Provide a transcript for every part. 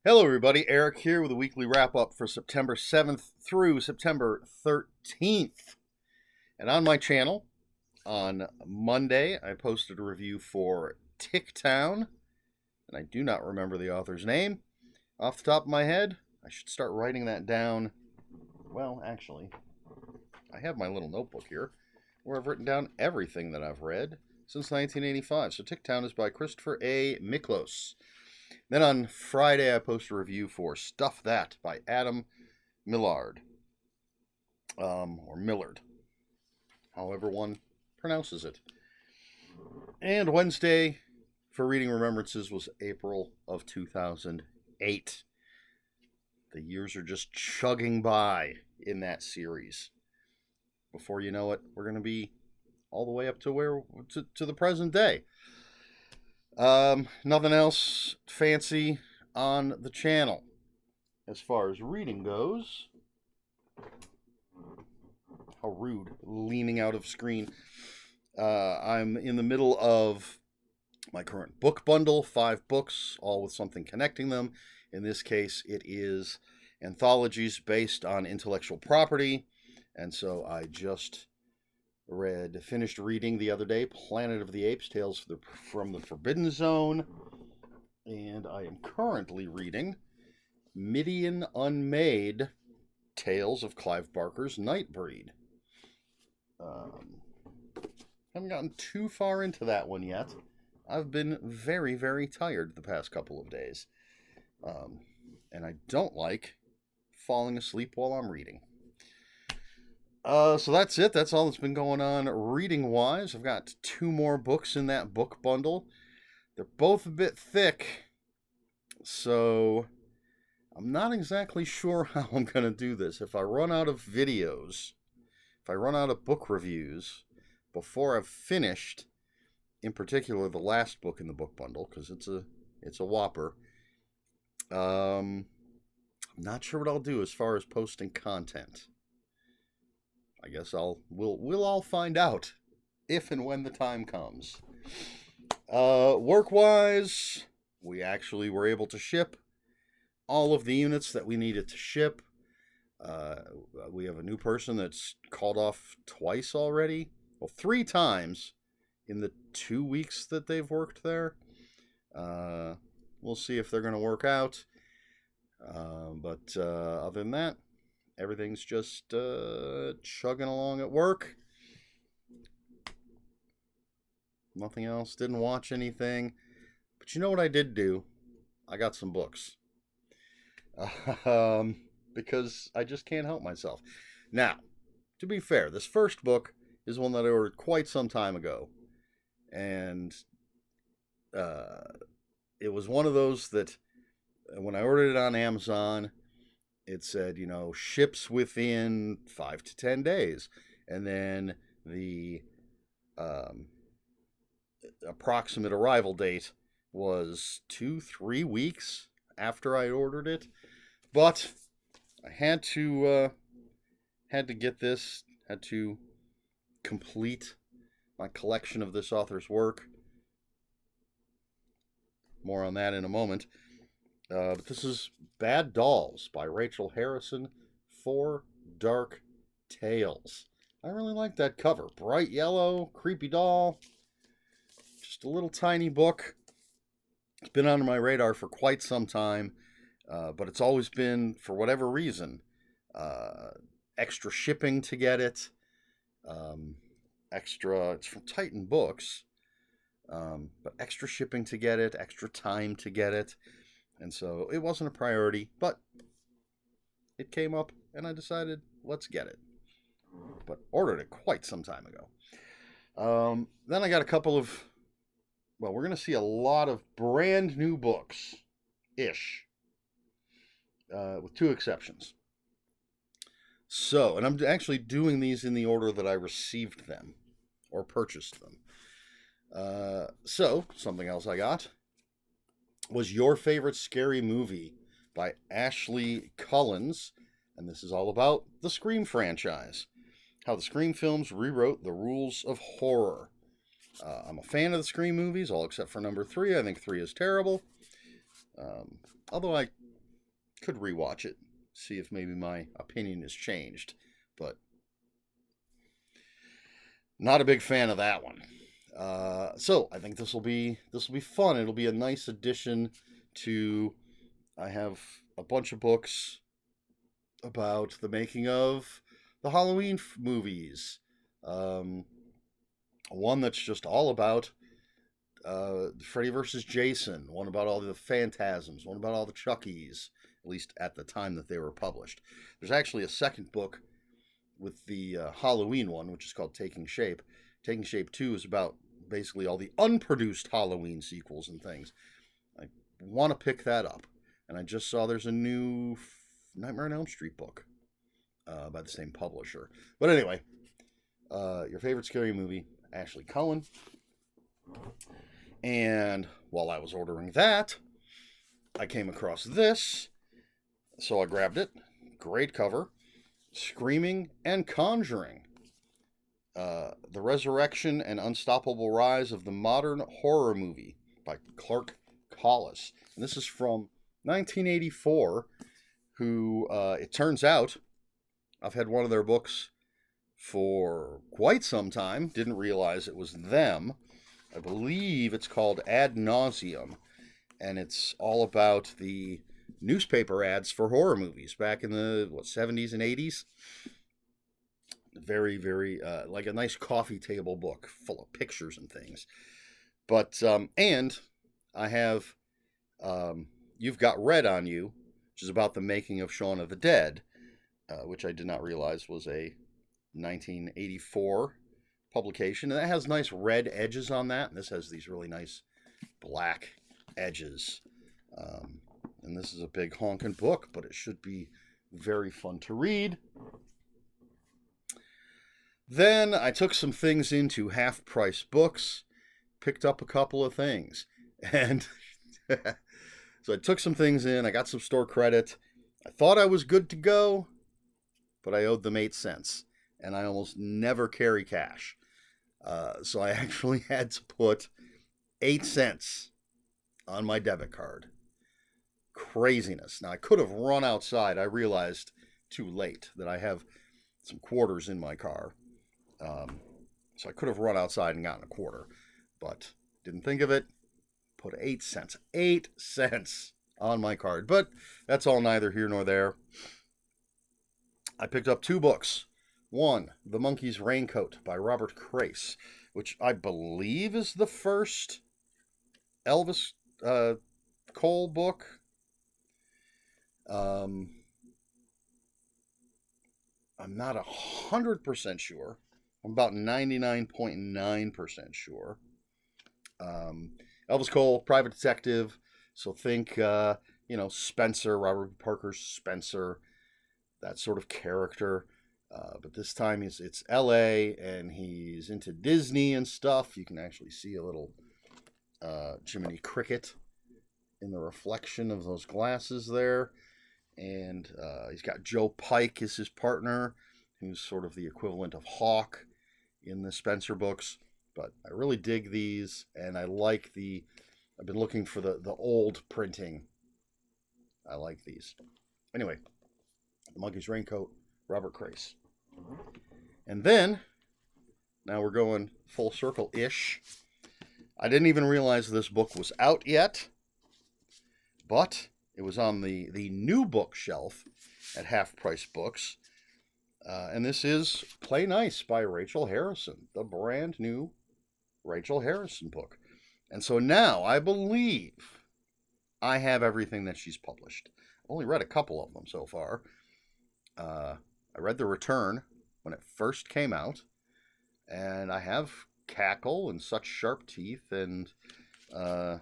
Hello, everybody. Eric here with a weekly wrap up for September 7th through September 13th. And on my channel, on Monday, I posted a review for Ticktown, and I do not remember the author's name off the top of my head. I should start writing that down. Well, actually, I have my little notebook here where I've written down everything that I've read since 1985. So Ticktown is by Christopher A. Miklos. Then on Friday, I posted a review for Stuff That by Adam Millard. Or Millard, however one pronounces it. And Wednesday, for Reading Remembrances, was April of 2008. The years are just chugging by in that series. Before you know it, we're going to be all the way up to the present day. Nothing else fancy on the channel. As far as reading goes, how rude, leaning out of screen. I'm in the middle of my current book bundle, 5 books, all with something connecting them. In this case, it is anthologies based on intellectual property. And so I just finished reading the other day, Planet of the Apes, Tales from the Forbidden Zone. And I am currently reading Midian Unmade, Tales of Clive Barker's Nightbreed. Haven't gotten too far into that one yet. I've been very, very tired the past couple of days. And I don't like falling asleep while I'm reading. So that's it. That's all that's been going on reading-wise. I've got 2 more books in that book bundle. They're both a bit thick, so I'm not exactly sure how I'm going to do this. If I run out of videos, if I run out of book reviews before I've finished, in particular the last book in the book bundle, because it's a whopper, I'm not sure what I'll do as far as posting content. I guess we'll all find out if and when the time comes. Work-wise, we actually were able to ship all of the units that we needed to ship. We have a new person that's called off twice already. Well, 3 times in the 2 weeks that they've worked there. We'll see if they're going to work out. But other than that, everything's just chugging along at work. Nothing else. Didn't watch anything. But you know what I did do? I got some books. Because I just can't help myself. Now, to be fair, this first book is one that I ordered quite some time ago. And it was one of those that when I ordered it on Amazon, it said, ships within 5 to 10 days. And then the approximate arrival date was 2-3 weeks after I ordered it. But I had to get this, had to complete my collection of this author's work. More on that in a moment. But this is Bad Dolls by Rachel Harrison, 4 Dark Tales. I really like that cover. Bright yellow, creepy doll. Just a little tiny book. It's been on my radar for quite some time, but it's always been, for whatever reason, extra shipping to get it. It's from Titan Books, but extra shipping to get it, extra time to get it. And so it wasn't a priority, but it came up and I decided, let's get it. But ordered it quite some time ago. Then I got a couple of, we're going to see a lot of brand new books-ish, with 2 exceptions. So, and I'm actually doing these in the order that I received them or purchased them. So, something else I got was Your Favorite Scary Movie by Ashley Collins. And this is all about the Scream franchise. How the Scream films rewrote the rules of horror. I'm a fan of the Scream movies, all except for number 3. I think 3 is terrible. Although I Could rewatch it, see if maybe my opinion has changed, but not a big fan of that one. So I think this will be fun. It'll be a nice addition to. I have a bunch of books about the making of the Halloween movies. One that's just all about Freddy versus Jason. One about all the Phantasms. One about all the Chuckies. At least at the time that they were published. There's actually a second book with the Halloween one, which is called Taking Shape. Taking Shape 2 is about basically all the unproduced Halloween sequels and things. I want to pick that up. And I just saw there's a new Nightmare on Elm Street book by the same publisher. But anyway, your favorite scary movie, Ashley Cohen. And while I was ordering that, I came across this. So I grabbed it. Great cover. Screaming and Conjuring. The Resurrection and Unstoppable Rise of the Modern Horror Movie by Clark Collis. And this is from 1984, who, it turns out, I've had one of their books for quite some time. Didn't realize it was them. I believe it's called Ad Nauseum, and it's all about the newspaper ads for horror movies back in the 70s and 80s. Very, very, like a nice coffee table book full of pictures and things. But, and I have, You've Got Red on You, which is about the making of Shaun of the Dead, which I did not realize was a 1984 publication. And that has nice red edges on that. And this has these really nice black edges. And this is a big honking book, but it should be very fun to read. Then I took some things into Half Price Books, picked up a couple of things. And so I took some things in, I got some store credit. I thought I was good to go, but I owed them 8 cents. And I almost never carry cash. So I actually had to put 8 cents on my debit card. Craziness. Now, I could have run outside. I realized too late that I have some quarters in my car. So I could have run outside and gotten a quarter, but didn't think of it. Put 8 cents. 8 cents on my card. But that's all neither here nor there. I picked up 2 books. One, The Monkey's Raincoat by Robert Crace, which I believe is the first Elvis Cole book. I'm not 100% sure. I'm about 99.9% sure. Elvis Cole, private detective. So think, Spencer, Robert Parker's Spencer, that sort of character. But this time it's L.A. and he's into Disney and stuff. You can actually see a little Jiminy Cricket in the reflection of those glasses there. And he's got Joe Pike as his partner, who's sort of the equivalent of Hawk in the Spencer books. But I really dig these, and I like I've been looking for the old printing. I like these. Anyway, The Monkey's Raincoat, Robert Crace. And then, now we're going full circle-ish. I didn't even realize this book was out yet, but it was on the new bookshelf at Half Price Books. And this is Play Nice by Rachel Harrison, the brand new Rachel Harrison book. And so now I believe I have everything that she's published. I've only read a couple of them so far. I read The Return when it first came out, and I have Cackle and Such Sharp Teeth and the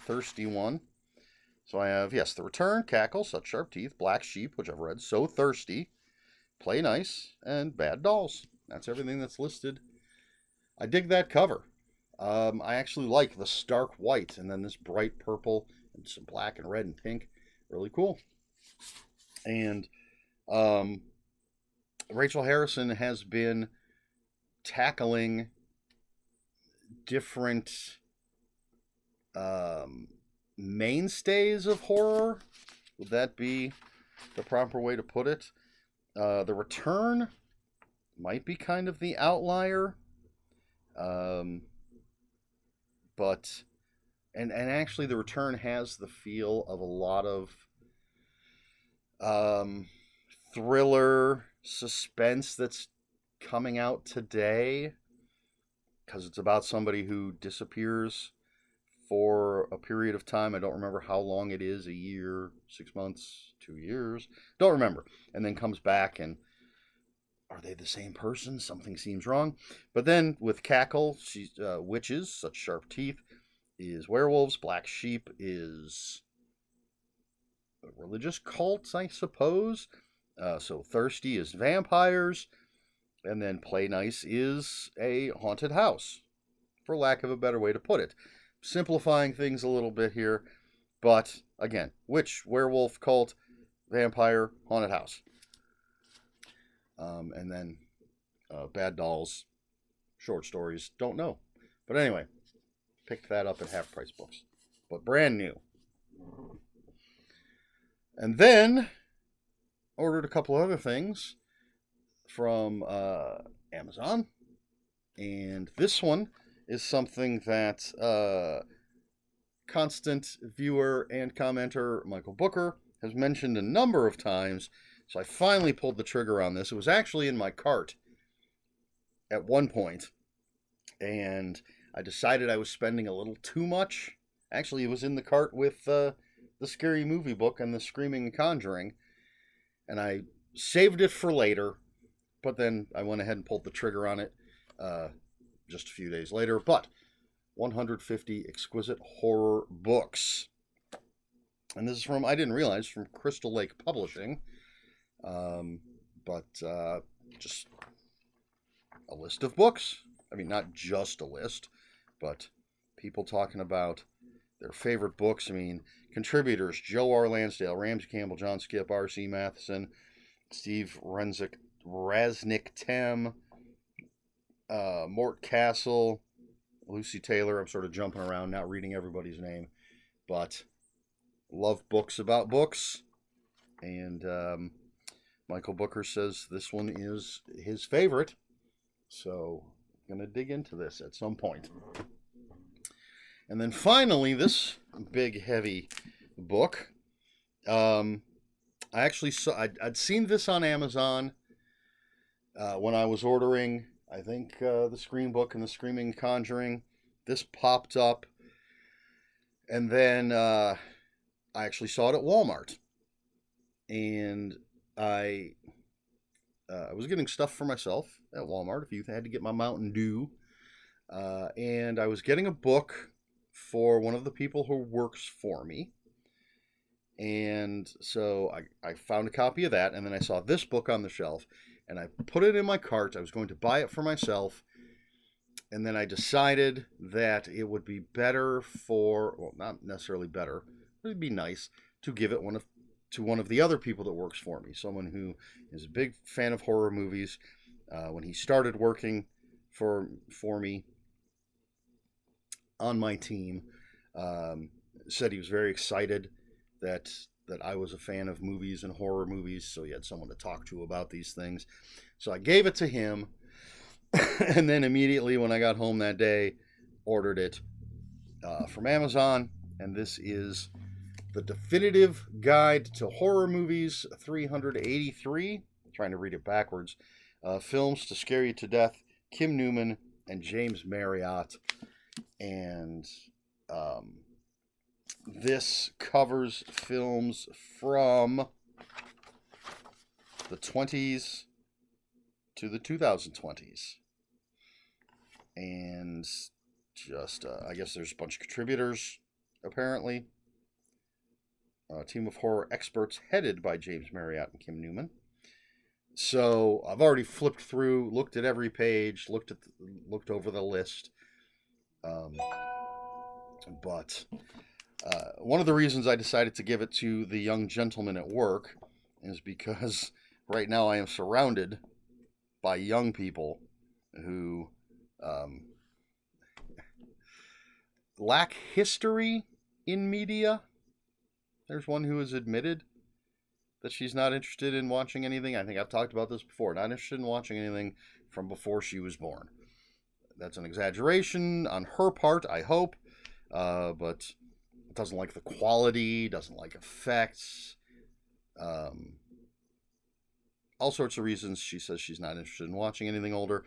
Thirsty one. So I have, yes, The Return, Cackle, Such Sharp Teeth, Black Sheep, which I've read, So Thirsty, Play Nice, and Bad Dolls. That's everything that's listed. I dig that cover. I actually like the stark white and then this bright purple and some black and red and pink. Really cool. And Rachel Harrison has been tackling different mainstays of horror Would that be the proper way to put it? The Return might be kind of the outlier. But actually The Return has the feel of a lot of thriller suspense that's coming out today, because it's about somebody who disappears for a period of time. I don't remember how long it is, a year, 6 months, 2 years, don't remember, and then comes back, and are they the same person? Something seems wrong. But then with Cackle, she's witches, such sharp teeth, is werewolves. Black Sheep is religious cults, I suppose. So Thirsty is vampires. And then Play Nice is a haunted house, for lack of a better way to put it. Simplifying things a little bit here. But, again, witch, werewolf, cult, vampire, haunted house. And then Bad Dolls, short stories, don't know. But anyway, picked that up at Half Price Books. But brand new. And then ordered a couple other things from Amazon. And this one is something that constant viewer and commenter Michael Booker has mentioned a number of times. So I finally pulled the trigger on this. It was actually in my cart at one point, and I decided I was spending a little too much. Actually, it was in the cart with the Scary Movie book and the Screaming Conjuring, and I saved it for later, but then I went ahead and pulled the trigger on it just a few days later. But 150 Exquisite Horror Books. And this is from, I didn't realize, from Crystal Lake Publishing. But just a list of books. I mean, not just a list, but people talking about their favorite books. I mean, contributors: Joe R. Lansdale, Ramsey Campbell, John Skip, R.C. Matheson, Steve Raznick-Tem, Mort Castle, Lucy Taylor. I'm sort of jumping around, not reading everybody's name, but love books about books. And Michael Booker says this one is his favorite, so I'm going to dig into this at some point. And then finally, this big, heavy book. I actually saw, I'd seen this on Amazon when I was ordering, I think, the Scream book and the Screaming Conjuring. This popped up, and then I actually saw it at Walmart. And I was getting stuff for myself at Walmart. If you had to get my Mountain Dew. And I was getting a book for one of the people who works for me. And so I found a copy of that, and then I saw this book on the shelf, and I put it in my cart. I was going to buy it for myself, and then I decided that it would be better for, well, not necessarily better, but it'd be nice to give it to one of the other people that works for me, someone who is a big fan of horror movies. When he started working for me on my team, said he was very excited that I was a fan of movies and horror movies, so he had someone to talk to about these things. So I gave it to him, and then immediately when I got home that day, ordered it from Amazon, and this is The Definitive Guide to Horror Movies 383. I'm trying to read it backwards. Films to Scare You to Death, Kim Newman and James Marriott. And this covers films from the 20s to the 2020s. And just, I guess there's a bunch of contributors, apparently. A team of horror experts headed by James Marriott and Kim Newman. So I've already flipped through, looked at every page, looked over the list. But one of the reasons I decided to give it to the young gentleman at work is because right now I am surrounded by young people who lack history in media. there's one who has admitted that she's not interested in watching anything. I think I've talked about this before. Not interested in watching anything from before she was born. That's an exaggeration on her part, I hope, but doesn't like the quality, doesn't like effects, all sorts of reasons. She says she's not interested in watching anything older.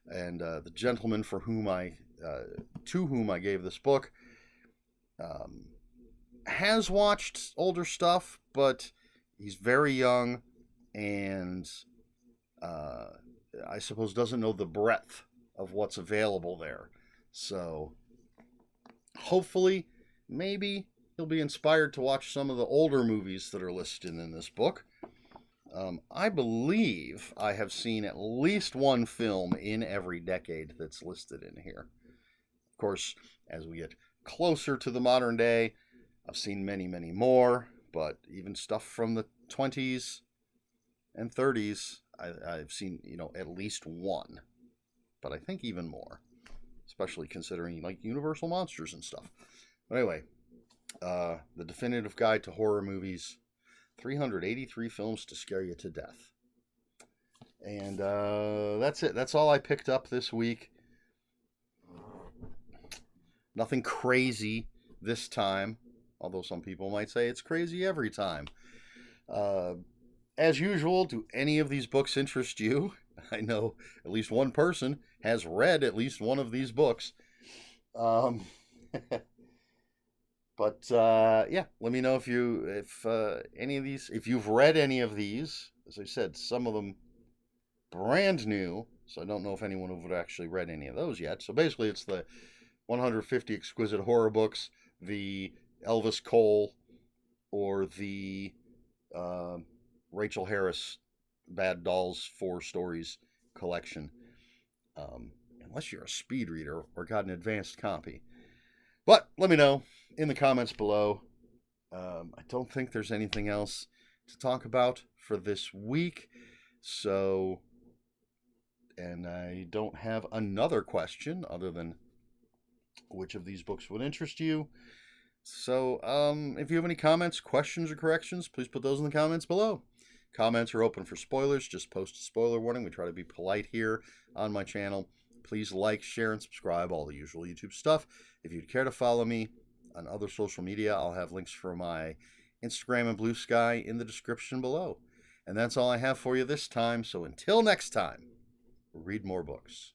And the gentleman to whom I gave this book has watched older stuff, but he's very young and I suppose doesn't know the breadth of what's available there. So hopefully, maybe he'll be inspired to watch some of the older movies that are listed in this book. I believe I have seen at least one film in every decade that's listed in here. Of course, as we get closer to the modern day, I've seen many, many more, but even stuff from the 20s and 30s, I've seen, at least one. But I think even more, especially considering, like, Universal Monsters and stuff. But anyway, The Definitive Guide to Horror Movies, 383 films to scare you to death. And that's it. That's all I picked up this week. Nothing crazy this time, although some people might say it's crazy every time. As usual, do any of these books interest you? I know at least one person has read at least one of these books. But yeah, let me know if any of these, if you've read any of these. As I said, some of them brand new, so I don't know if anyone would actually read any of those yet. So basically, it's the 150 Exquisite Horror Books, the Elvis Cole, or the Rachel Harris Bad Dolls 4 Stories collection. Unless you're a speed reader or got an advanced copy. But let me know in the comments below. I don't think there's anything else to talk about for this week. So, and I don't have another question other than which of these books would interest you. So, if you have any comments, questions, or corrections, please put those in the comments below. Comments are open for spoilers. Just post a spoiler warning. We try to be polite here on my channel. Please like, share, and subscribe, all the usual YouTube stuff. If you'd care to follow me on other social media, I'll have links for my Instagram and Blue Sky in the description below. And that's all I have for you this time. So until next time, read more books.